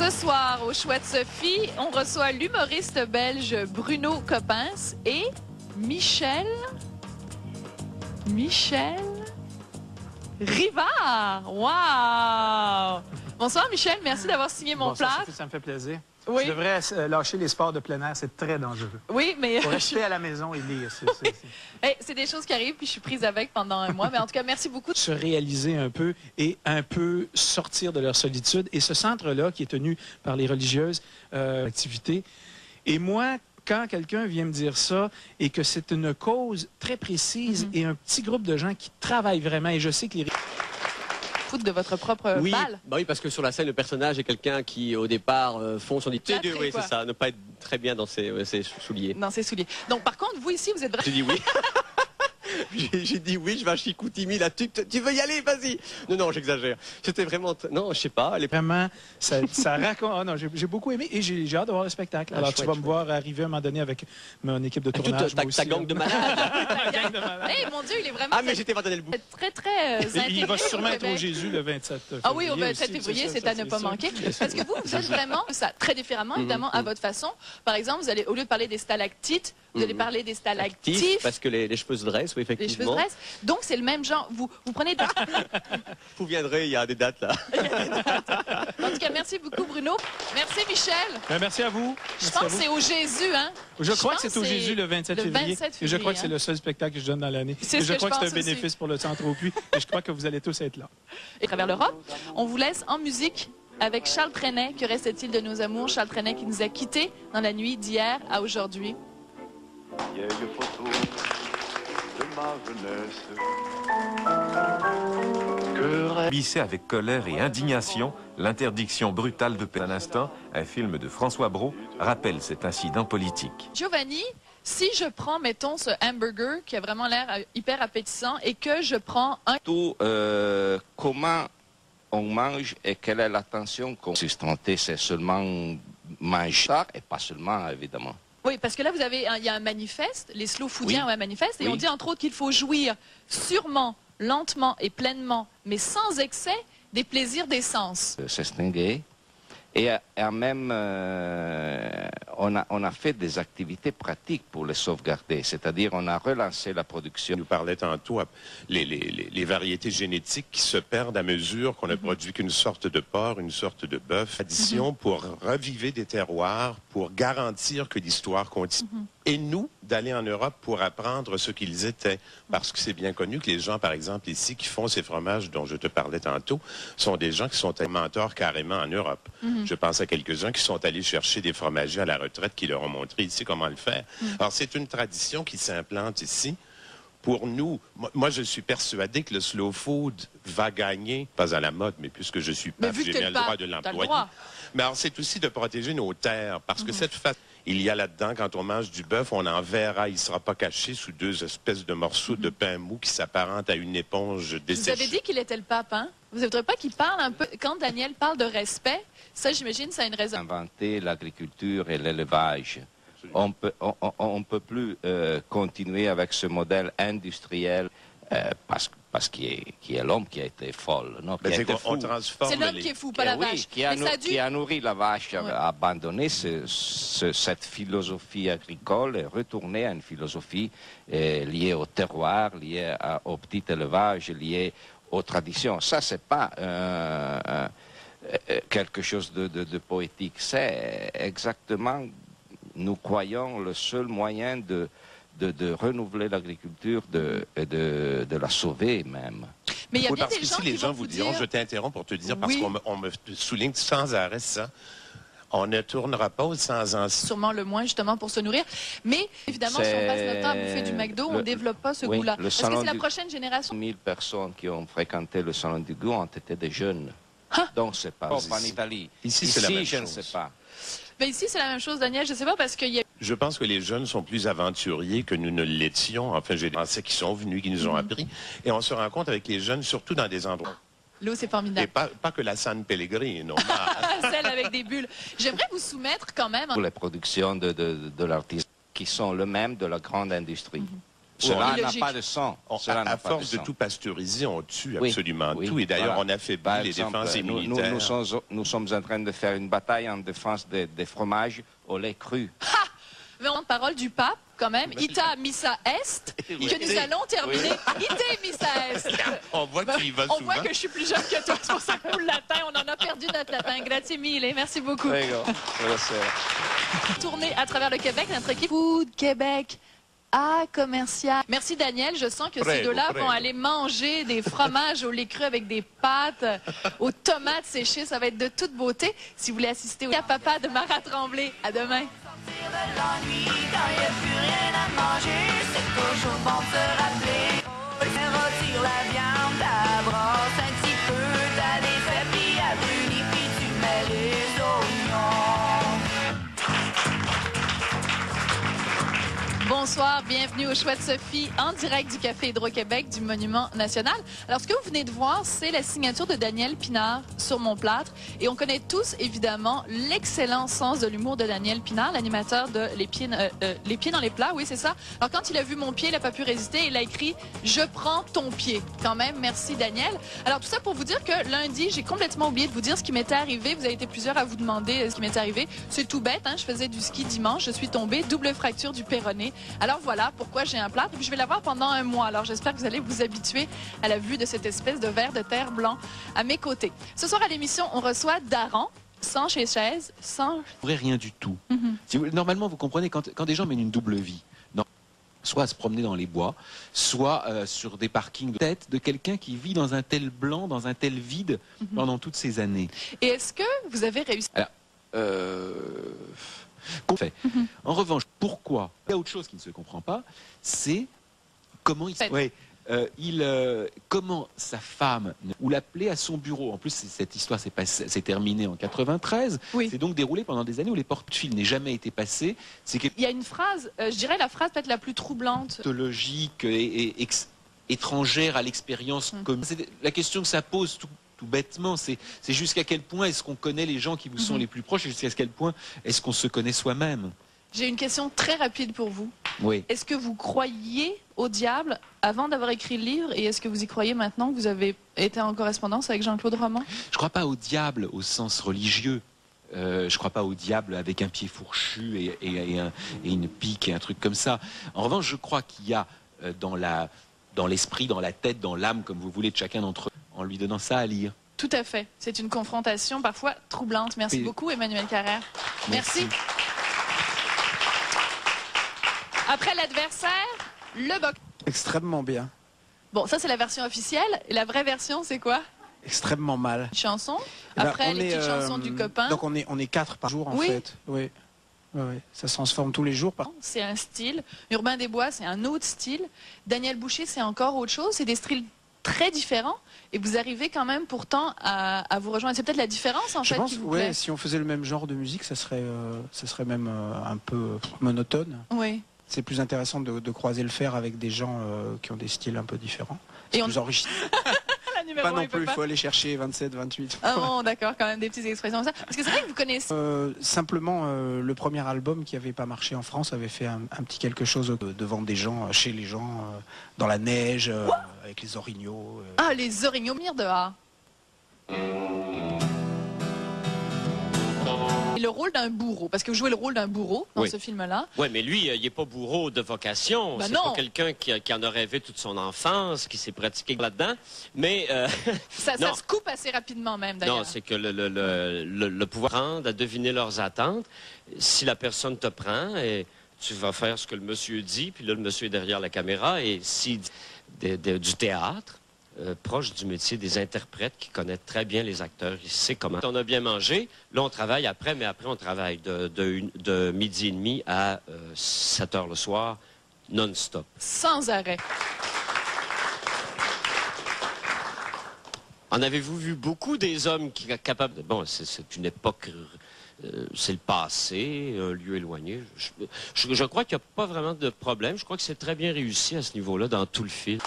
Ce soir, au Chouette Sophie, on reçoit l'humoriste belge Bruno Coppens et Michel Rivard. Wow! Bonsoir Michel, merci d'avoir signé mon Bonsoir, plat. Sophie, ça me fait plaisir. Oui. Je devrais lâcher les sports de plein air, c'est très dangereux. Oui, mais... Pour rester à la maison et lire. C'est des choses qui arrivent, puis je suis prise avec pendant un mois. Mais en tout cas, merci beaucoup. Se réaliser un peu et un peu sortir de leur solitude. Et ce centre-là, qui est tenu par les religieuses, activité. Et moi, quand quelqu'un vient me dire ça et que c'est une cause très précise et un petit groupe de gens qui travaillent vraiment, et je sais que les... De votre propre balle. Bah oui, parce que sur la scène, le personnage est quelqu'un qui, au départ, fond son idée. Oui, c'est ça, ne pas être très bien dans ses souliers. Dans ses souliers. Donc, par contre, vous ici, vous êtes vraiment... J'ai dit oui. J'ai dit oui, je vais à Chicoutimi, là, tu veux y aller, vas-y. Non, j'exagère. C'était vraiment... Non, je sais pas. Vraiment, ça raconte... Oh non, j'ai beaucoup aimé et j'ai hâte de voir le spectacle. Alors, tu vas me voir arriver à un moment donné avec mon équipe de tournage. Ta gang de malades. Eh, mon Dieu, il est vraiment... Ah, mais j'étais pas donné le bout. Très, très il va sûrement être au Jésus le 27 février. Ah oui, au 27 février, c'est à ne pas manquer. Parce que vous êtes vraiment ça, très différemment, évidemment, à votre façon. Par exemple, vous allez, au lieu de parler des stalactites, vous allez parler des stalactifs. Parce que les cheveux se dressent, oui, effectivement. Les cheveux se dressent. Donc, c'est le même genre. Vous prenez... Vous viendrez, il y a des dates, là. En tout cas, merci beaucoup, Bruno. Merci, Michel. Merci à vous. Je pense que c'est au Jésus, hein? Je crois que c'est au Jésus le 27 février. Et je crois que c'est le seul spectacle que je donne dans l'année. Et je crois que c'est un bénéfice pour le Centre au Puy. Et je crois que vous allez tous être là. Et à travers l'Europe, on vous laisse en musique avec Charles Trenet. Que reste-t-il de nos amours? Charles Trenet qui nous a quittés dans la nuit d'hier à aujourd'hui. Vieille photo de ma jeunesse. Bissé avec colère et indignation l'interdiction brutale de un instant, un film de François Brault rappelle cet incident politique. Giovanni, si je prends, mettons, ce hamburger qui a vraiment l'air hyper appétissant et que je prends un... Comment on mange et quelle est l'attention qu'on sustentait, c'est seulement manger ça et pas seulement, évidemment. Oui, parce que là, il y a un manifeste, les slow foodiens ont un manifeste, et on dit entre autres qu'il faut jouir sûrement, lentement et pleinement, mais sans excès, des plaisirs des sens. S'extinguer. Et même, on a fait des activités pratiques pour les sauvegarder, c'est-à-dire on a relancé la production. Nous parlait tantôt les variétés génétiques qui se perdent à mesure qu'on ne produit qu'une sorte de porc, une sorte de bœuf. Addition pour reviver des terroirs, pour garantir que l'histoire continue. Et nous, d'aller en Europe pour apprendre ce qu'ils étaient. Parce que c'est bien connu que les gens, par exemple, ici, qui font ces fromages dont je te parlais tantôt, sont des gens qui sont mentors carrément en Europe. Je pense à quelques-uns qui sont allés chercher des fromagers à la retraite qui leur ont montré ici comment le faire. Alors, c'est une tradition qui s'implante ici. Pour nous, moi, je suis persuadé que le slow food va gagner, pas à la mode, mais puisque je suis pas, j'ai bien le droit de l'employer. Mais alors, c'est aussi de protéger nos terres, parce que cette façon, il y a là-dedans, quand on mange du bœuf, on en verra, il ne sera pas caché sous deux espèces de morceaux de pain mou qui s'apparentent à une éponge desséchée. Vous avez dit qu'il était le pape, hein? Vous ne voudrez pas qu'il parle un peu... Quand Daniel parle de respect, ça, j'imagine, ça a une raison. Inventer l'agriculture et l'élevage. On peut plus continuer avec ce modèle industriel parce qu'il y a l'homme qui a été folle. C'est l'homme qui est fou, pas la vache. Qui a nourri la vache, a abandonné cette philosophie agricole et retourné à une philosophie liée au terroir, liée au petit élevage, liée aux traditions. Ça, c'est pas quelque chose de poétique. C'est exactement, nous croyons, le seul moyen de renouveler l'agriculture, de la sauver même. Mais il y a bien parce des gens qu'ici, les gens vous diront, je t'interromps pour te dire, parce qu'on me souligne sans arrêt ça, on ne tournera pas sans en... Sûrement le moins, justement, pour se nourrir. Mais, évidemment, si on passe notre temps à bouffer du McDo, on ne développe pas ce goût-là. Est-ce que c'est la prochaine génération? 1000 personnes qui ont fréquenté le salon du goût ont été des jeunes. Donc, c'est pas en Italie. Ici, c'est la même je chose. ne sais pas. Mais ici, c'est la même chose, Daniel. Je ne sais pas, parce qu'il y a... Je pense que les jeunes sont plus aventuriers que nous ne l'étions. Enfin, j'ai des Français qui sont venus, qui nous ont appris. Et on se rend compte avec les jeunes, surtout dans des endroits... L'eau, c'est formidable. Et pas que la San Pellegrino. Celle avec des bulles. J'aimerais vous soumettre quand même... Pour les productions de l'artisan qui sont le même de la grande industrie. Cela n'a illogique. pas de sens. À force de tout pasteuriser, on tue absolument tout. Et d'ailleurs, on affaiblit Par les exemple, défenses immunitaires. nous sommes en train de faire une bataille en défense des fromages au lait cru. Mais on a parole du pape, quand même. Ita missa est, que nous allons terminer. Ite missa est. On voit qu'il va On souvent. voit que je suis plus jeune que toi, c'est pour ça que pour le latin, on en a perdu notre latin. Grazie mille, merci beaucoup. Tournée à travers le Québec, notre équipe Food Québec. Commercial. Merci Daniel, je sens que ces deux-là vont aller manger des fromages au lait cru avec des pâtes, aux tomates séchées, ça va être de toute beauté. Si vous voulez assister au Papa de Marat Tremblay, à demain. L'ennui, quand il n'y a plus rien à manger, c'est toujours bon de se rappeler. Retire la viande, t'abrasse un petit peu, t'as des fèves, puis à brûler, puis tu mets les oignons. Bonsoir, bienvenue au Choix de Sophie, en direct du Café Hydro-Québec du Monument National. Alors, ce que vous venez de voir, c'est la signature de Daniel Pinard sur mon plâtre. Et on connaît tous, évidemment, l'excellent sens de l'humour de Daniel Pinard, l'animateur de Les Pieds dans les plats, oui, c'est ça. Alors, quand il a vu mon pied, il n'a pas pu résister. Il a écrit « Je prends ton pied ». Quand même, merci Daniel. Alors, tout ça pour vous dire que lundi, j'ai complètement oublié de vous dire ce qui m'était arrivé. Vous avez été plusieurs à vous demander ce qui m'était arrivé. C'est tout bête, hein? Je faisais du ski dimanche, je suis tombée, double fracture du péroné. Alors voilà pourquoi j'ai un plâtre. Et puis je vais l'avoir pendant un mois. Alors j'espère que vous allez vous habituer à la vue de cette espèce de ver de terre blanc à mes côtés. Ce soir à l'émission, on reçoit Daran, sans chez chaise, sans... Rien du tout. Normalement, vous comprenez, quand des gens mènent une double vie, soit à se promener dans les bois, soit sur des parkings de tête de quelqu'un qui vit dans un tel blanc, dans un tel vide pendant toutes ces années. Et est-ce que vous avez réussi? Alors, qu'on fait. En revanche, pourquoi? Il y a autre chose qui ne se comprend pas, c'est comment comment sa femme ou l'appelait à son bureau. En plus, cette histoire s'est terminée en 93. Oui. C'est donc déroulé pendant des années où les porte-fils n'aient jamais été passés. Il y a une phrase, je dirais la phrase peut-être la plus troublante. Logique et étrangère à l'expérience commune. La question que ça pose tout bêtement, c'est jusqu'à quel point est-ce qu'on connaît les gens qui vous sont les plus proches et jusqu'à quel point est-ce qu'on se connaît soi-même. J'ai une question très rapide pour vous. Oui. Est-ce que vous croyiez au diable avant d'avoir écrit le livre et est-ce que vous y croyez maintenant que vous avez été en correspondance avec Jean-Claude Roman? Je ne crois pas au diable au sens religieux. Je ne crois pas au diable avec un pied fourchu et une pique et un truc comme ça. En revanche, je crois qu'il y a dans l'esprit, dans la tête, dans l'âme, comme vous voulez, de chacun d'entre eux, en lui donnant ça à lire. Tout à fait. C'est une confrontation parfois troublante. Merci beaucoup, Emmanuel Carrère. Merci. Après l'adversaire, le box. Extrêmement bien. Bon, ça c'est la version officielle. Et la vraie version, c'est quoi? Extrêmement mal. Chanson. Après les petites chansons du copain. Donc on est 4 par jour en fait. Oui. Oui. Ça se transforme tous les jours. C'est un style. Urbain Desbois, c'est un autre style. Daniel Boucher, c'est encore autre chose. C'est des styles très différents. Et vous arrivez quand même pourtant à vous rejoindre. C'est peut-être la différence en fait qui vous plaît. Si on faisait le même genre de musique, ça serait même un peu monotone. Oui. C'est plus intéressant de croiser le fer avec des gens qui ont des styles un peu différents. C'est plus enrichissant. Pas non plus, il faut aller chercher 27, 28. Ah bon, d'accord, quand même des petites expressions comme ça. Parce que c'est vrai que vous connaissez... simplement, le premier album qui n'avait pas marché en France avait fait un petit quelque chose devant des gens, chez les gens, dans la neige, avec les orignaux. Les orignaux, venir dehors. Et le rôle d'un bourreau, parce que vous jouez le rôle d'un bourreau dans ce film-là. Oui, mais lui, il n'est pas bourreau de vocation. C'est pas quelqu'un qui en a rêvé toute son enfance, qui s'est pratiqué là-dedans. Mais ça se coupe assez rapidement même, d'ailleurs. Non, c'est que le pouvoir prendre à deviner leurs attentes. Si la personne te prend, et tu vas faire ce que le monsieur dit, puis là, le monsieur est derrière la caméra, et si du théâtre, proche du métier des interprètes qui connaissent très bien les acteurs. Il sait comment. On a bien mangé. Là, on travaille après, mais après, on travaille de midi et demi à 7 heures le soir, non-stop. Sans arrêt. En avez-vous vu beaucoup des hommes qui sont capables de... Bon, c'est une époque... c'est le passé, un lieu éloigné. Je crois qu'il n'y a pas vraiment de problème. Je crois que c'est très bien réussi à ce niveau-là dans tout le film.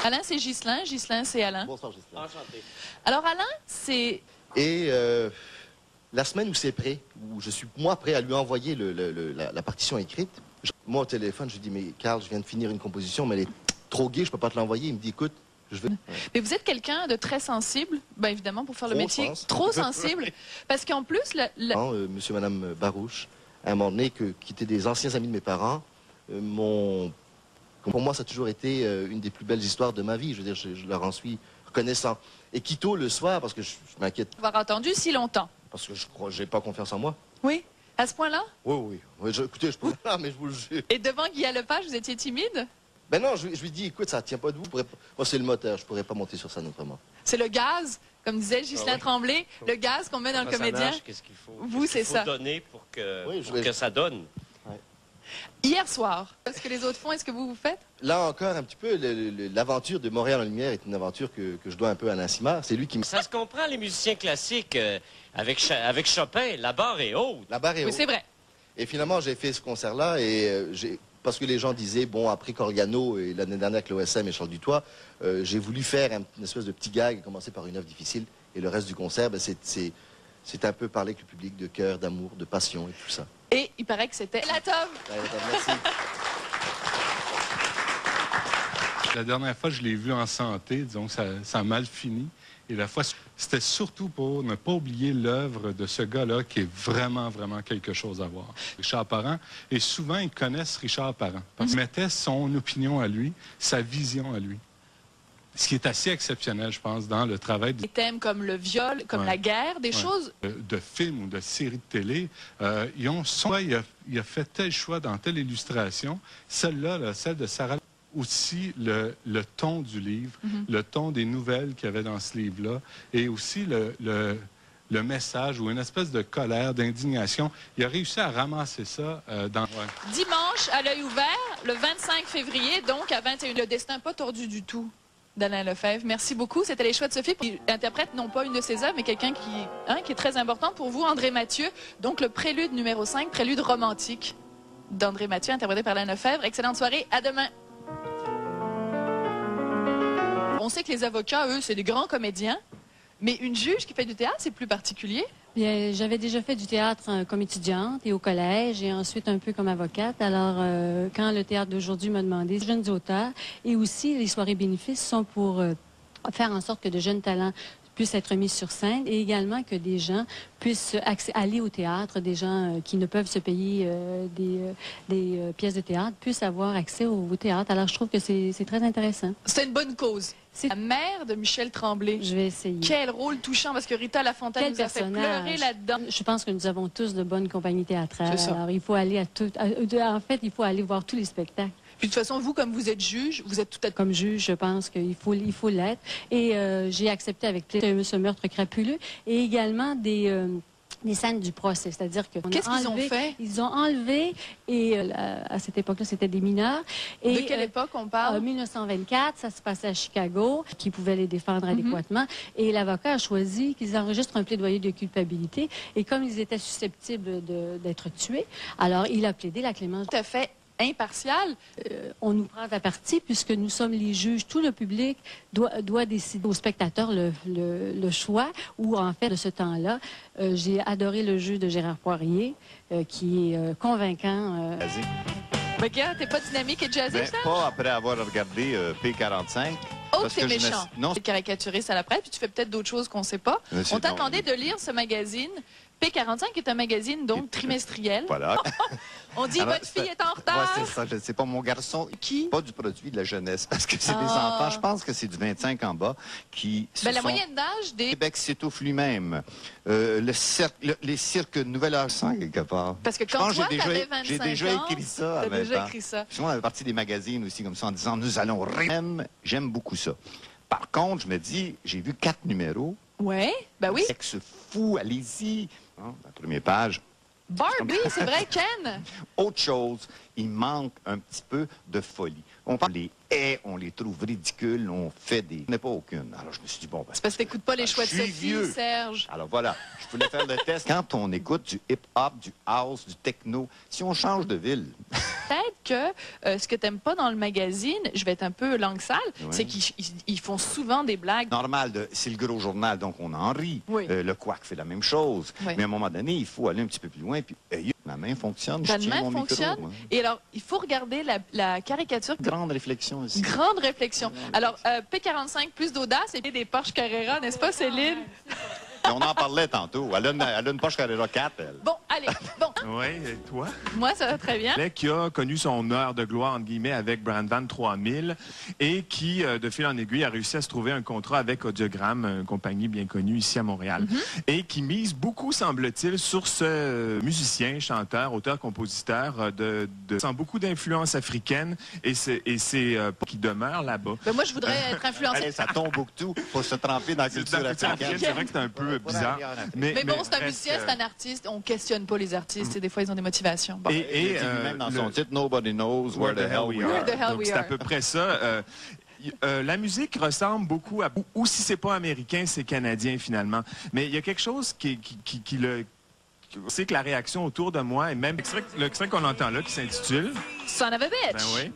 Alain, c'est Ghislain. Ghislain, c'est Alain. Bonsoir, Ghislain. Enchanté. Alors, Alain, c'est... Et la semaine où c'est prêt, où je suis moi prêt à lui envoyer la partition écrite, moi, au téléphone, je lui dis, mais Carl, je viens de finir une composition, mais elle est trop gaie, je peux pas te l'envoyer. Il me dit, écoute, je veux... Mais vous êtes quelqu'un de très sensible, bien évidemment, pour faire le Trop, métier. je pense. Trop sensible. Parce qu'en plus, Monsieur et Madame Barouche, à un moment donné, qui étaient des anciens amis de mes parents, pour moi, ça a toujours été une des plus belles histoires de ma vie. Je veux dire, je leur en suis reconnaissant. Et quitte le soir, parce que je m'inquiète. Avoir attendu si longtemps. Parce que je crois, j'ai pas confiance en moi. Oui, à ce point-là? Oui. Écoutez, je peux pas, mais je vous le jure. Et devant Guy Lepage, vous étiez timide? Ben non, je lui dis, écoute, ça tient pas debout. Moi, c'est le moteur, je pourrais pas monter sur scène autrement. C'est le gaz, comme disait Ghislain Tremblay, le gaz qu'on met dans le comédien. Qu'est-ce qu'il faut, Vous, c'est ça. donner pour que ça donne. Hier soir, ce que les autres font, est-ce que vous faites? Là encore, un petit peu, l'aventure de Montréal en lumière est une aventure que je dois un peu à Alain Simard. C'est lui qui me... Ça se comprend, les musiciens classiques, avec Chopin, la barre est haute. La barre est haute. Oui, c'est vrai. Et finalement, j'ai fait ce concert-là et parce que les gens disaient, bon, après Corgano et l'année dernière avec l'OSM et Charles Dutoit, j'ai voulu faire une espèce de petit gag et commencer par une œuvre difficile. Et le reste du concert, ben, c'est un peu parler avec le public de cœur, d'amour, de passion et tout ça. Et il paraît que c'était la tome. Merci. La dernière fois, je l'ai vu en santé, disons que ça a mal fini. Et la fois, c'était surtout pour ne pas oublier l'œuvre de ce gars-là qui est vraiment, vraiment quelque chose à voir. Richard Parent. Et souvent, ils connaissent Richard Parent. Parce qu'il mettait son opinion à lui, sa vision à lui. Ce qui est assez exceptionnel, je pense, dans le travail. Des thèmes comme le viol, comme la guerre, des choses... De films ou de séries de télé, il a fait tel choix dans telle illustration. Celle-là, celle de Sarah... Aussi le ton du livre, le ton des nouvelles qu'il y avait dans ce livre-là, et aussi le message ou une espèce de colère, d'indignation. Il a réussi à ramasser ça dans... Dimanche, à l'œil ouvert, le 25 février, donc à 21h. Le destin pas tordu du tout d'Alain Lefebvre. Merci beaucoup. C'était Les Choix de Sophie. Il interprète non pas une de ses œuvres, mais quelqu'un qui est très important pour vous, André Mathieu. Donc le prélude numéro 5, prélude romantique d'André Mathieu, interprété par Alain Lefebvre. Excellente soirée. À demain. On sait que les avocats, eux, c'est des grands comédiens, mais une juge qui fait du théâtre, c'est plus particulier. Bien, j'avais déjà fait du théâtre comme étudiante et au collège et ensuite un peu comme avocate. Alors, quand le théâtre d'aujourd'hui m'a demandé, jeunes auteurs et aussi les soirées bénéfices sont pour faire en sorte que de jeunes talents puissent être mis sur scène et également que des gens puissent aller au théâtre, des gens qui ne peuvent se payer des pièces de théâtre puissent avoir accès au théâtre. Alors, je trouve que c'est très intéressant. C'est une bonne cause. C'est la mère de Michel Tremblay. Je vais essayer. Quel rôle touchant, parce que Rita Lafontaine nous a fait pleurer là-dedans. Je pense que nous avons tous de bonnes compagnies théâtrales. C'est ça. Alors, il faut aller en fait, il faut aller voir tous les spectacles. Puis de toute façon, vous, comme vous êtes juge, vous êtes tout à... Comme juge, je pense qu'il faut l'être. Et j'ai accepté avec plaisir ce meurtre crapuleux et également des scènes du procès. C'est-à-dire que... Qu'est-ce qu'ils ont fait? Ils ont enlevé, et à cette époque-là, c'était des mineurs. Et, de quelle époque on parle? En 1924, ça se passait à Chicago, qui pouvait les défendre adéquatement. Et l'avocat a choisi qu'ils enregistrent un plaidoyer de culpabilité. Et comme ils étaient susceptibles d'être tués, alors il a plaidé la clémence. Tout à fait impartial. On nous prend à partie puisque nous sommes les juges. Tout le public doit décider aux spectateurs le choix ou en fait de ce temps-là. J'ai adoré le jeu de Gérard Poirier qui est convaincant. Regarde, t'es pas dynamique et jazzé, ça? Pas après avoir regardé P45. Oh, t'es méchant. Non, c'est caricaturiste à la presse, puis tu fais peut-être d'autres choses qu'on ne sait pas. On t'a demandé de lire ce magazine. P45 est un magazine, donc, trimestriel. Voilà. On dit, votre fille est en retard. Oui, c'est ça. Je ne sais pas, mon garçon, qui? Pas du produit de la jeunesse, parce que c'est des enfants, je pense que c'est du 25 en bas, qui la moyenne d'âge des... Québec s'étouffe lui-même. Les cirques Nouvelle-Âge 100, quelque part. Parce que quand toi, t'avais 25 ans... J'ai déjà écrit ça à 20 ans. déjà écrit ça. Souvent, on avait parti des magazines aussi, comme ça, en disant, nous allons rire. J'aime beaucoup ça. Par contre, je me dis, j'ai vu 4 numéros. Ouais, ben oui. Sexe fou, allez-y. La première page. Barbie, c'est vrai, Ken. Autre chose, il manque un petit peu de folie. On parle des haies, on les trouve ridicules, on fait des... On n'est pas aucune. Alors je me suis dit, bon... C'est parce que t'écoutes pas les choix de Sophie, vieux. Serge. Alors voilà, je voulais faire le test. Quand on écoute du hip-hop, du house, du techno, si on change de ville... Peut-être que ce que t'aimes pas dans le magazine, je vais être un peu langue sale, Ouais. c'est qu'ils font souvent des blagues. Normal, c'est le gros journal, donc on en rit. Oui. Le Quack fait la même chose. Oui. Mais à un moment donné, il faut aller un petit peu plus loin. Puis, ma main fonctionne, je Ta tiens main mon fonctionne. micro. Hein. Et alors, il faut regarder la caricature. Grande réflexion aussi. Grande réflexion. Alors, P45, plus d'audace et des Porsche Carrera, n'est-ce pas, Céline? Et on en parlait tantôt. Elle a une Porsche Carrera 4, elle. Bon, allez, bon. Oui, et toi? Moi, ça va très bien. Qui a connu son heure de gloire, entre guillemets, avec Brandvan 3000 et qui, de fil en aiguille, a réussi à se trouver un contrat avec Audiogramme, une compagnie bien connue ici à Montréal, et qui mise beaucoup, semble-t-il, sur ce musicien, chanteur, auteur, compositeur, sans beaucoup d'influence africaine, et c'est qui demeure là-bas. Ben moi, je voudrais être influencée. Allez, ça tombe beaucoup tout pour se tremper dans la culture africaine. C'est vrai que c'est un peu bizarre. Mais bon, c'est un musicien, c'est un artiste. On questionne pas les artistes. Des fois, ils ont des motivations. Bon. Et même dans son titre, Nobody knows where the hell we are. Where the hell Donc, we c'est à are. peu près ça. La musique ressemble beaucoup à... Ou si c'est pas américain, c'est canadien, finalement. Mais il y a quelque chose qui le... C'est que la réaction autour de moi, et même l'extrait qu'on entend là, qui s'intitule... Son of a bitch. Ben oui.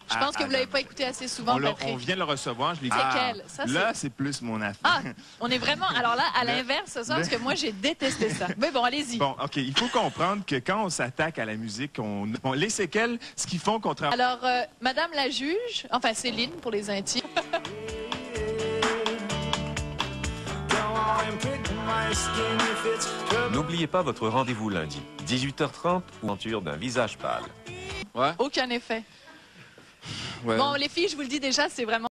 Je pense que vous l'avez pas écouté assez souvent, Patrick. On vient de le recevoir, je l'ai dit. C'est quel? Ça, là, c'est plus mon affaire. Ah, on est vraiment... Alors là, à l'inverse, ce soir, parce que moi, j'ai détesté ça. Mais bon, allez-y. Bon, OK. Il faut comprendre que quand on s'attaque à la musique, bon, les séquelles, ce qu'ils font contrairement... Alors, Madame la juge, enfin Céline pour les intimes. N'oubliez pas votre rendez-vous lundi, 18h30, ou aventure d'un visage pâle. Aucun effet. Ouais. Bon, les filles, je vous le dis déjà, c'est vraiment...